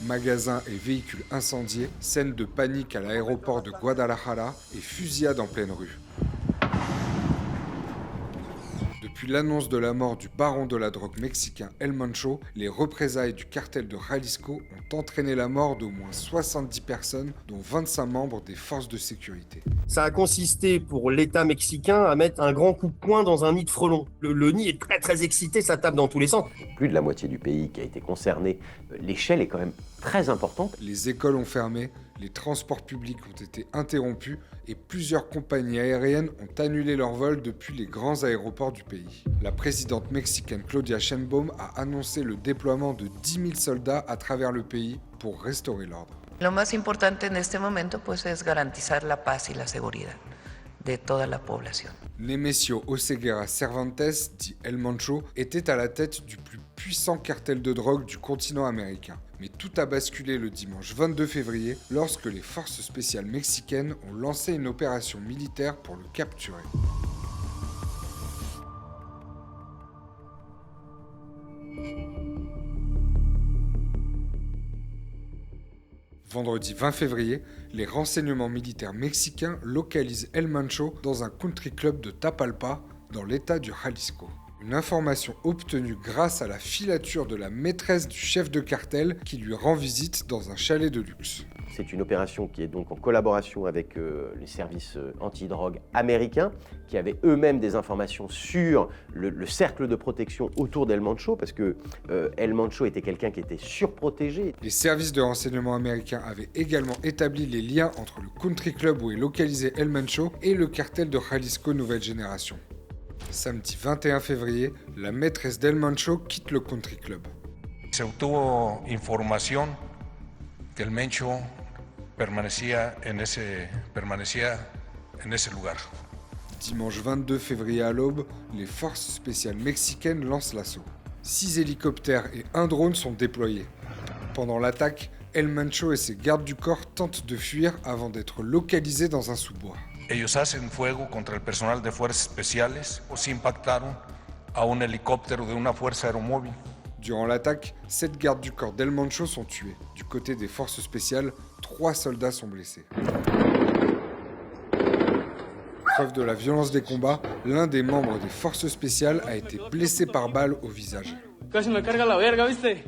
Magasins et véhicules incendiés, scènes de panique à l'aéroport de Guadalajara et fusillades en pleine rue. Depuis l'annonce de la mort du baron de la drogue mexicain El Mancho, les représailles du cartel de Jalisco ont entraîné la mort d'au moins 70 personnes, dont 25 membres des forces de sécurité. Ça a consisté pour l'État mexicain à mettre un grand coup de poing dans un nid de frelons. Le nid est très très excité, ça tape dans tous les sens. Plus de la moitié du pays qui a été concerné. L'échelle est quand même très importante. Les écoles ont fermé, les transports publics ont été interrompus et plusieurs compagnies aériennes ont annulé leurs vols depuis les grands aéroports du pays. La présidente mexicaine Claudia Sheinbaum a annoncé le déploiement de 10 000 soldats à travers le pays pour restaurer l'ordre. Lo más importante en este momento pues es garantizar la paz y la seguridad de toda la población. Nemesio Oseguera Cervantes, dit El Mancho, était à la tête du plus puissant cartel de drogue du continent américain. Mais tout a basculé le dimanche 22 février lorsque les forces spéciales mexicaines ont lancé une opération militaire pour le capturer. Vendredi 20 février, les renseignements militaires mexicains localisent El Mancho dans un country club de Tapalpa, dans l'état du Jalisco. Une information obtenue grâce à la filature de la maîtresse du chef de cartel qui lui rend visite dans un chalet de luxe. C'est une opération qui est donc en collaboration avec les services antidrogue américains, qui avaient eux-mêmes des informations sur le cercle de protection autour d'El Mancho, parce que El Mancho était quelqu'un qui était surprotégé. Les services de renseignement américains avaient également établi les liens entre le country club où est localisé El Mancho et le cartel de Jalisco Nouvelle Génération. Samedi 21 février, la maîtresse d'El Mancho quitte le country club. Se obtuvo información que el Mencho permanecía en ese lugar. Dimanche 22 février à l'aube, les forces spéciales mexicaines lancent l'assaut. 6 hélicoptères et un drone sont déployés. Pendant l'attaque, El Mancho et ses gardes du corps tentent de fuir avant d'être localisés dans un sous-bois. Ellos hacen fuego contra el personal de fuerzas especiales o se impactaron a un helicóptero de una fuerza aeromóvil. Durant l'attaque, 7 gardes du corps d'El Mancho sont tués. Du côté des forces spéciales, 3 soldats sont blessés. Preuve de la violence des combats, l'un des membres des forces spéciales a été blessé par balle au visage. Casi me carga la verga, ¿viste?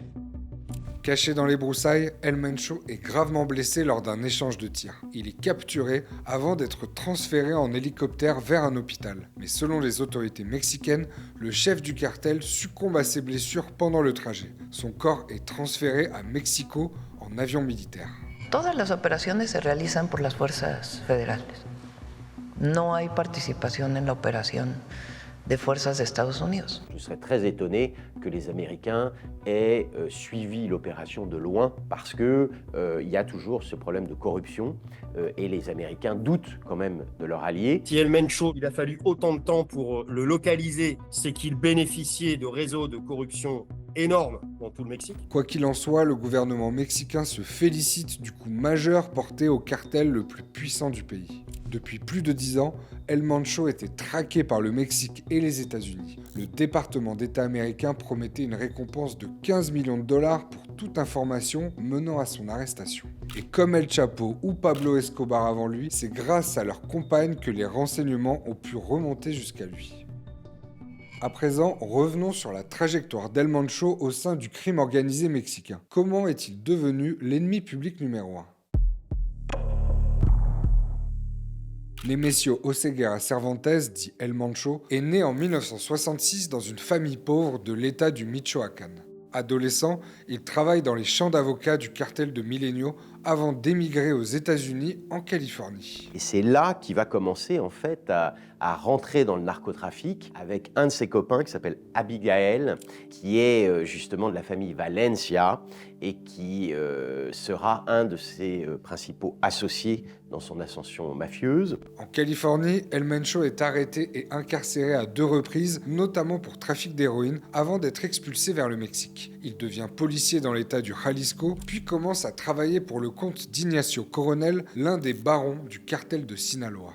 Caché dans les broussailles, El Mancho est gravement blessé lors d'un échange de tirs. Il est capturé avant d'être transféré en hélicoptère vers un hôpital. Mais selon les autorités mexicaines, le chef du cartel succombe à ses blessures pendant le trajet. Son corps est transféré à Mexico en avion militaire. Todas las operaciones se realizan por las fuerzas federales. No hay participación en la operación de fuerzas de Estados Unidos. Je serais très étonné que les Américains aient suivi l'opération de loin parce que il y a toujours ce problème de corruption et les Américains doutent quand même de leur allié. Si El Mencho, il a fallu autant de temps pour le localiser, c'est qu'il bénéficiait de réseaux de corruption énormes dans tout le Mexique. Quoi qu'il en soit, le gouvernement mexicain se félicite du coup majeur porté au cartel le plus puissant du pays. Depuis plus de 10 ans, El Mancho était traqué par le Mexique et les États-Unis. Le département d'État américain promettait une récompense de 15 millions de dollars pour toute information menant à son arrestation. Et comme El Chapo ou Pablo Escobar avant lui, c'est grâce à leur compagne que les renseignements ont pu remonter jusqu'à lui. À présent, revenons sur la trajectoire d'El Mancho au sein du crime organisé mexicain. Comment est-il devenu l'ennemi public numéro 1 ? Nemesio Oseguera Cervantes, dit El Mancho, est né en 1966 dans une famille pauvre de l'état du Michoacán. Adolescent, il travaille dans les champs d'avocats du cartel de Milenio avant d'émigrer aux États-Unis en Californie. Et c'est là qu'il va commencer en fait à rentrer dans le narcotrafic avec un de ses copains qui s'appelle Abigail, qui est justement de la famille Valencia et qui sera un de ses principaux associés dans son ascension mafieuse. En Californie, El Mancho est arrêté et incarcéré à 2 reprises, notamment pour trafic d'héroïne, avant d'être expulsé vers le Mexique. Il devient policier dans l'état du Jalisco, puis commence à travailler pour le compte d'Ignacio Coronel, l'un des barons du cartel de Sinaloa.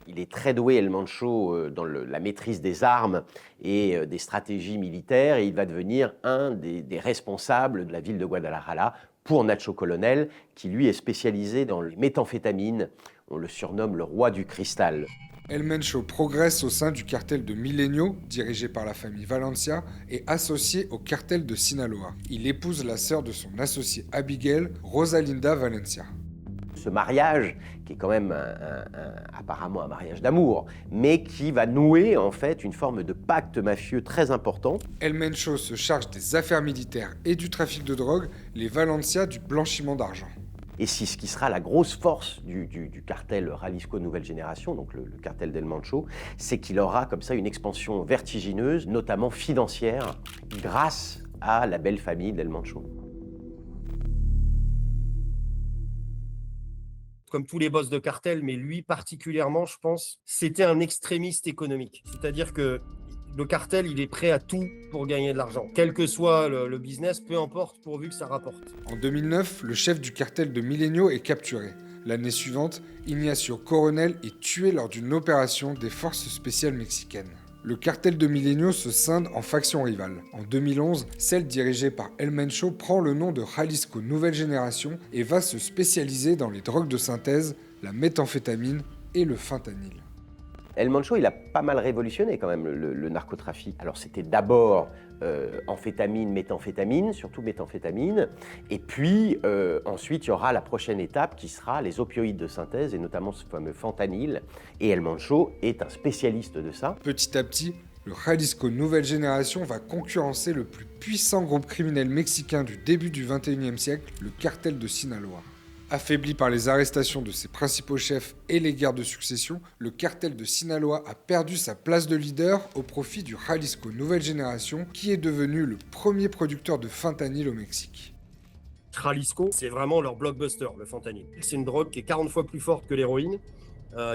Il est très doué, El Mancho, dans la maîtrise des armes et des stratégies militaires, et il va devenir un des responsables de la ville de Guadalajara pour Nacho Colonel, qui lui est spécialisé dans les méthamphétamines. On le surnomme le roi du cristal. El Mencho progresse au sein du cartel de Milenio, dirigé par la famille Valencia, et associé au cartel de Sinaloa. Il épouse la sœur de son associé Abigail, Rosalinda Valencia. Ce mariage, qui est quand même apparemment un mariage d'amour, mais qui va nouer en fait une forme de pacte mafieux très important. El Mencho se charge des affaires militaires et du trafic de drogue, les Valencia du blanchiment d'argent. Et c'est ce qui sera la grosse force du cartel Jalisco Nouvelle Génération, donc le cartel d'El Mancho, c'est qu'il aura comme ça une expansion vertigineuse, notamment financière, grâce à la belle famille d'El Mancho. Comme tous les boss de cartel, mais lui particulièrement, je pense, c'était un extrémiste économique. C'est-à-dire que le cartel, il est prêt à tout pour gagner de l'argent. Quel que soit le business, peu importe, pourvu que ça rapporte. En 2009, le chef du cartel de Milenio est capturé. L'année suivante, Ignacio Coronel est tué lors d'une opération des forces spéciales mexicaines. Le cartel de Milenio se scinde en factions rivales. En 2011, celle dirigée par El Mencho prend le nom de Jalisco Nouvelle Génération et va se spécialiser dans les drogues de synthèse, la méthamphétamine et le fentanyl. El Mancho, il a pas mal révolutionné quand même le narcotrafic. Alors c'était d'abord amphétamine, méthamphétamine, surtout méthamphétamine. Et puis ensuite, il y aura la prochaine étape qui sera les opioïdes de synthèse, et notamment ce fameux fentanyl. Et El Mancho est un spécialiste de ça. Petit à petit, le Jalisco Nouvelle Génération va concurrencer le plus puissant groupe criminel mexicain du début du XXIe siècle, le cartel de Sinaloa. Affaibli par les arrestations de ses principaux chefs et les guerres de succession, le cartel de Sinaloa a perdu sa place de leader au profit du Jalisco Nouvelle Génération, qui est devenu le premier producteur de fentanyl au Mexique. Jalisco, c'est vraiment leur blockbuster, le fentanyl. C'est une drogue qui est 40 fois plus forte que l'héroïne,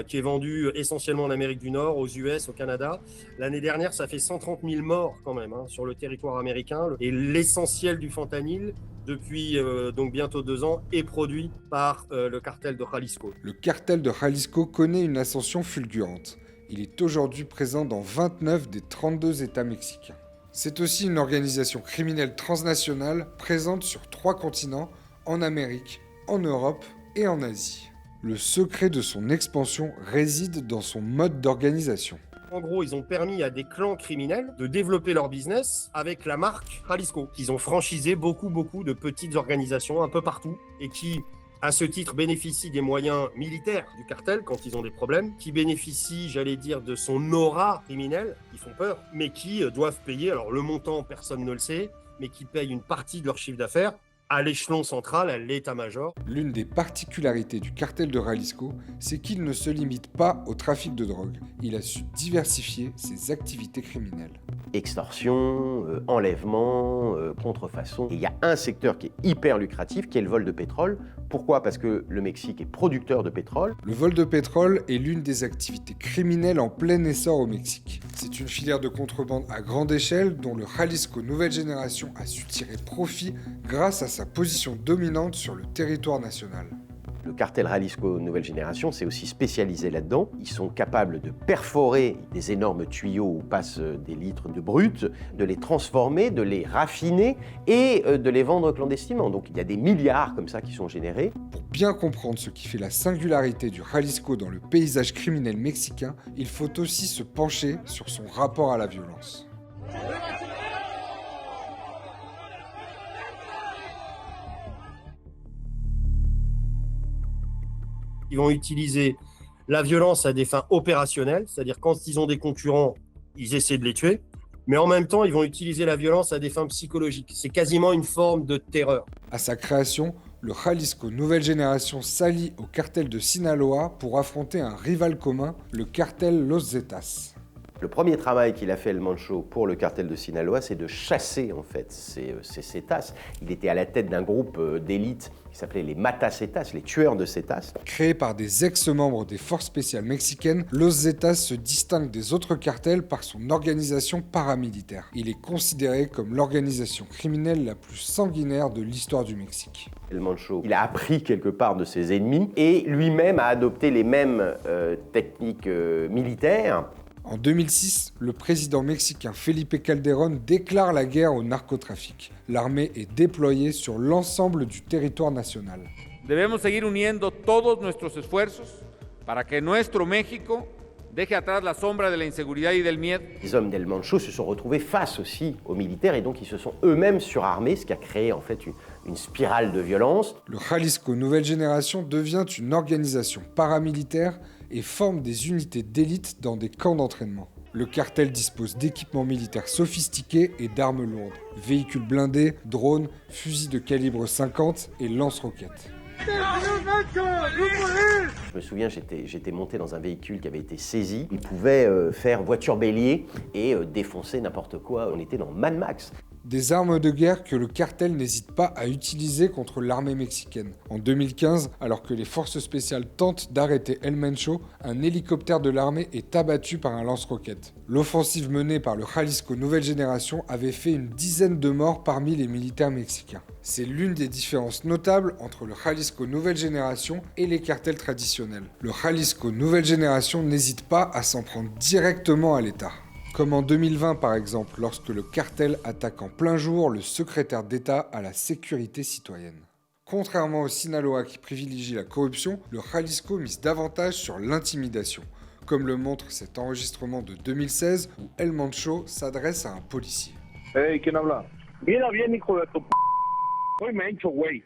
qui est vendue essentiellement en Amérique du Nord, aux US, au Canada. L'année dernière, ça fait 130 000 morts quand même sur le territoire américain. Et l'essentiel du fentanyl, depuis donc bientôt 2 ans, est produit par le cartel de Jalisco. Le cartel de Jalisco connaît une ascension fulgurante. Il est aujourd'hui présent dans 29 des 32 États mexicains. C'est aussi une organisation criminelle transnationale présente sur 3 continents, en Amérique, en Europe et en Asie. Le secret de son expansion réside dans son mode d'organisation. En gros, ils ont permis à des clans criminels de développer leur business avec la marque Jalisco. Ils ont franchisé beaucoup de petites organisations un peu partout et qui, à ce titre, bénéficient des moyens militaires du cartel quand ils ont des problèmes, qui bénéficient, j'allais dire, de son aura criminelle, qui font peur, mais qui doivent payer, alors le montant, personne ne le sait, mais qui payent une partie de leur chiffre d'affaires à l'échelon central, à l'état-major. L'une des particularités du cartel de Jalisco, c'est qu'il ne se limite pas au trafic de drogue. Il a su diversifier ses activités criminelles. Extorsion, enlèvement, contrefaçon. Et il y a un secteur qui est hyper lucratif, qui est le vol de pétrole. Pourquoi ? Parce que le Mexique est producteur de pétrole. Le vol de pétrole est l'une des activités criminelles en plein essor au Mexique. C'est une filière de contrebande à grande échelle dont le Jalisco Nouvelle Génération a su tirer profit grâce à sa position dominante sur le territoire national. Le cartel Jalisco Nouvelle Génération s'est aussi spécialisé là-dedans. Ils sont capables de perforer des énormes tuyaux où passent des litres de brut, de les transformer, de les raffiner et de les vendre clandestinement. Donc il y a des milliards comme ça qui sont générés. Pour bien comprendre ce qui fait la singularité du Jalisco dans le paysage criminel mexicain, il faut aussi se pencher sur son rapport à la violence. Ils vont utiliser la violence à des fins opérationnelles, c'est-à-dire quand ils ont des concurrents, ils essaient de les tuer, mais en même temps, ils vont utiliser la violence à des fins psychologiques. C'est quasiment une forme de terreur. À sa création, le Jalisco Nouvelle Génération s'allie au cartel de Sinaloa pour affronter un rival commun, le cartel Los Zetas. Le premier travail qu'il a fait, El Mancho, pour le cartel de Sinaloa, c'est de chasser en fait ces cétacés. Il était à la tête d'un groupe d'élite qui s'appelait les Matacetas, les tueurs de cétacés. Créé par des ex-membres des forces spéciales mexicaines, Los Zetas se distingue des autres cartels par son organisation paramilitaire. Il est considéré comme l'organisation criminelle la plus sanguinaire de l'histoire du Mexique. El Mancho, il a appris quelque part de ses ennemis et lui-même a adopté les mêmes techniques militaires. En 2006, le président mexicain Felipe Calderón déclare la guerre au narcotrafic. L'armée est déployée sur l'ensemble du territoire national. Debemos seguir uniendo todos nuestros esfuerzos para que nuestro México deje atrás la sombra de la inseguridad y del miedo. Les hommes d'El Mancho se sont retrouvés face aussi aux militaires et donc ils se sont eux-mêmes surarmés, ce qui a créé en fait une spirale de violence. Le Jalisco Nouvelle Génération devient une organisation paramilitaire et forme des unités d'élite dans des camps d'entraînement. Le cartel dispose d'équipements militaires sophistiqués et d'armes lourdes, véhicules blindés, drones, fusils de calibre 50 et lance-roquettes. Je me souviens, j'étais monté dans un véhicule qui avait été saisi. Il pouvait faire voiture bélier et défoncer n'importe quoi. On était dans Mad Max. Des armes de guerre que le cartel n'hésite pas à utiliser contre l'armée mexicaine. En 2015, alors que les forces spéciales tentent d'arrêter El Mencho, un hélicoptère de l'armée est abattu par un lance-roquettes. L'offensive menée par le Jalisco Nouvelle Génération avait fait une dizaine de morts parmi les militaires mexicains. C'est l'une des différences notables entre le Jalisco Nouvelle Génération et les cartels traditionnels. Le Jalisco Nouvelle Génération n'hésite pas à s'en prendre directement à l'État. Comme en 2020 par exemple, lorsque le cartel attaque en plein jour le secrétaire d'État à la sécurité citoyenne. Contrairement au Sinaloa qui privilégie la corruption, le Jalisco mise davantage sur l'intimidation, comme le montre cet enregistrement de 2016 où El Mancho s'adresse à un policier. Hey, ¿quién habla? Mira bien, hijo de tu p***. Soy Mencho, güey.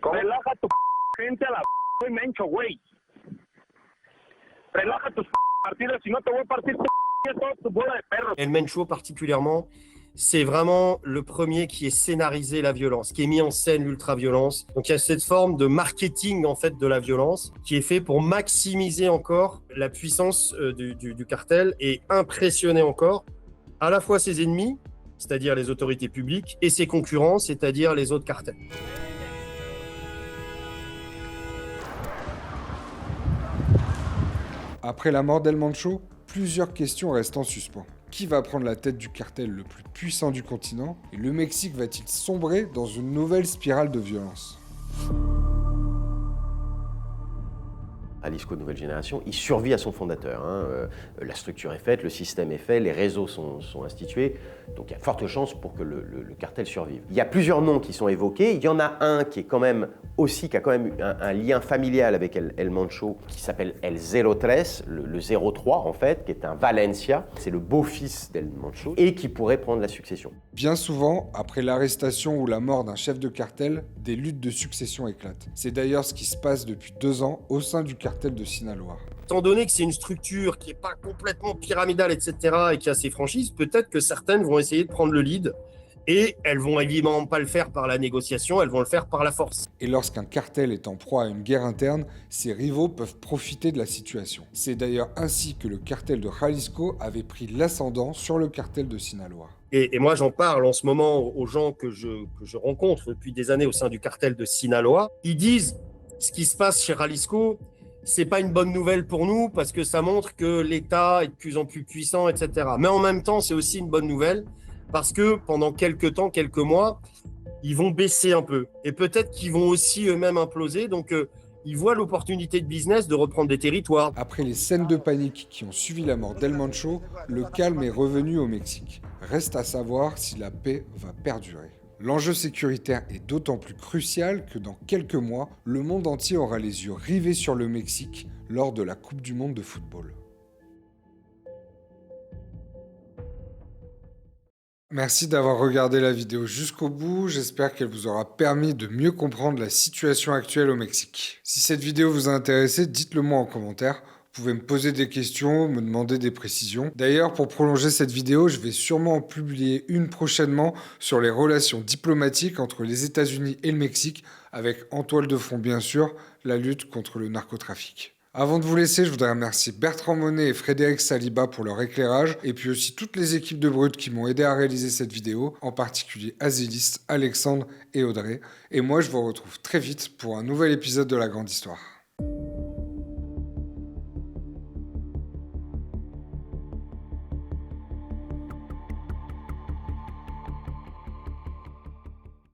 Relaja tu p*** gente a la p***. Soy Mencho, güey. Relaja tus p*** partidas, si no te voy a partir tu p*** toda tu bola de perros. El Mencho particulièrement, c'est vraiment le premier qui est scénarisé la violence, qui est mis en scène l'ultra-violence. Donc il y a cette forme de marketing en fait de la violence qui est fait pour maximiser encore la puissance du cartel et impressionner encore à la fois ses ennemis, c'est-à-dire les autorités publiques, et ses concurrents, c'est-à-dire les autres cartels. Après la mort d'El Mancho, plusieurs questions restent en suspens. Qui va prendre la tête du cartel le plus puissant du continent? Et le Mexique va-t-il sombrer dans une nouvelle spirale de violence? Jalisco Nouvelle Génération, il survit à son fondateur. La structure est faite, le système est fait, les réseaux sont institués, donc il y a forte chance pour que le cartel survive. Il y a plusieurs noms qui sont évoqués, il y en a un qui est quand même aussi, qui a quand même un lien familial avec El Mancho, qui s'appelle El 03, le 03 en fait, qui est un Valencia, c'est le beau-fils d'El Mancho, et qui pourrait prendre la succession. Bien souvent, après l'arrestation ou la mort d'un chef de cartel, des luttes de succession éclatent. C'est d'ailleurs ce qui se passe depuis 2 ans au sein du cartel de Sinaloa. Étant donné que c'est une structure qui n'est pas complètement pyramidale, etc., et qui a ses franchises, peut-être que certaines vont essayer de prendre le lead, et elles vont évidemment pas le faire par la négociation, elles vont le faire par la force. Et lorsqu'un cartel est en proie à une guerre interne, ses rivaux peuvent profiter de la situation. C'est d'ailleurs ainsi que le cartel de Jalisco avait pris l'ascendant sur le cartel de Sinaloa. Et moi, j'en parle en ce moment aux gens que je rencontre depuis des années au sein du cartel de Sinaloa. Ils disent, ce qui se passe chez Jalisco, c'est pas une bonne nouvelle pour nous parce que ça montre que l'État est de plus en plus puissant, etc. Mais en même temps, c'est aussi une bonne nouvelle parce que pendant quelques temps, quelques mois, ils vont baisser un peu. Et peut-être qu'ils vont aussi eux-mêmes imploser. Donc, ils voient l'opportunité de business de reprendre des territoires. Après les scènes de panique qui ont suivi la mort d'El Mancho, le calme est revenu au Mexique. Reste à savoir si la paix va perdurer. L'enjeu sécuritaire est d'autant plus crucial que dans quelques mois, le monde entier aura les yeux rivés sur le Mexique lors de la Coupe du Monde de football. Merci d'avoir regardé la vidéo jusqu'au bout, j'espère qu'elle vous aura permis de mieux comprendre la situation actuelle au Mexique. Si cette vidéo vous a intéressé, dites-le moi en commentaire. Vous pouvez me poser des questions, me demander des précisions. D'ailleurs, pour prolonger cette vidéo, je vais sûrement en publier une prochainement sur les relations diplomatiques entre les États-Unis et le Mexique, avec en toile de fond bien sûr la lutte contre le narcotrafic. Avant de vous laisser, je voudrais remercier Bertrand Monet et Frédéric Saliba pour leur éclairage, et puis aussi toutes les équipes de Brut qui m'ont aidé à réaliser cette vidéo, en particulier Azélis, Alexandre et Audrey. Et moi, je vous retrouve très vite pour un nouvel épisode de La Grande Histoire.